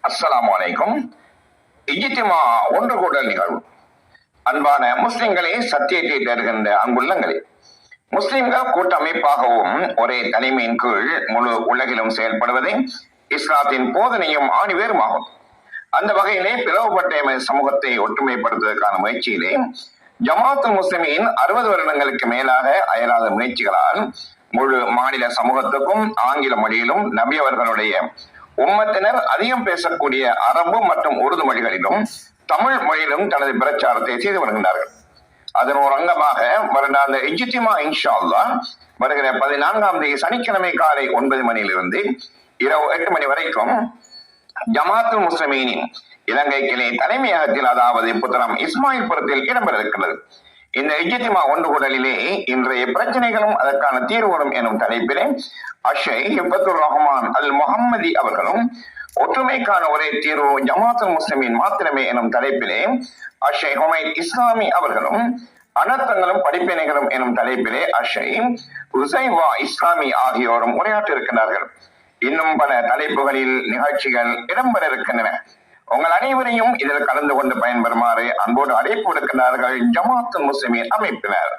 அஸ்ஸலாமு அலைக்கும். இஜ்திமா ஒன்று கூடல் நிகழ்வு. அன்பான முஸ்லிம்களே, சத்தியத்தை தருகின்ற அன்புள்ளங்களே, முஸ்லிம்கள் கூட்டமைப்பாகவும் ஒரே தலைமையின் கீழ் முழு உலகிலும் செயல்படுவதே இஸ்லாத்தின் போதனையும் ஆணிவேருமாகும். அந்த வகையிலே பிளவுபட்ட எமது சமூகத்தை ஒற்றுமைப்படுத்துவதற்கான முயற்சியிலே ஜமாத்துல் முஸ்லிமீன் 60 வருடங்களுக்கு மேலாக அயராத முயற்சிகளால் முழு மாநில சமூகத்துக்கும் ஆங்கில மொழியிலும் நபி அவர்களுடைய உம்மத்தினர் அதிகம் பேசக்கூடிய அரபு மற்றும் உருது மொழிகளிலும் தமிழ் மொழியிலும் தனது பிரச்சாரத்தை செய்து வருகின்றார்கள். அதன் ஒரு அங்கமாக வருடாந்த இஜ்திமா இன்ஷா அல்லாஹ் வருகிற 14ஆம் தேதி சனிக்கிழமை காலை 9 மணியிலிருந்து இரவு 8 மணி வரைக்கும் ஜமாத்துல் முஸ்லிமீனின் இலங்கை கிளை தலைமையகத்தில், அதாவது புத்தளம் இஸ்மாயில்புரத்தில் இடம்பெற இருக்கிறது. இந்த இஜ்திமா ஒன்று கூடலிலே இன்றைய பிரச்சனைகளும் அதற்கான தீர்வுகளும் எனும் தலைப்பிலே அஷேக் ஹிபத்துர் ரஹ்மான் அல் முஹம்மதி அவர்களும், ஒற்றுமைக்கான ஒரே தீர்வு ஜமாத்துல் முஸ்லிமீன் மாத்திரமே எனும் தலைப்பிலே அஷேக் ஹுமைத் இஸ்லாமி அவர்களும், அனர்த்தங்களும் படிப்பினைகளும் எனும் தலைப்பிலே அஷேக் உசைவா இஸ்லாமி ஆகியோரும் உரையாற்ற இருக்கின்றார்கள். இன்னும் பல தலைப்புகளில் நிகழ்ச்சிகள் இடம்பெற இருக்கின்றன. உங்கள் அனைவரையும் இதில் கலந்து கொண்டு பயன்பெறுமாறு அன்போடு அழைப்பு விடுக்கிறார்கள் ஜமாத்துல் முஸ்லிமீன் அமைப்பினர்.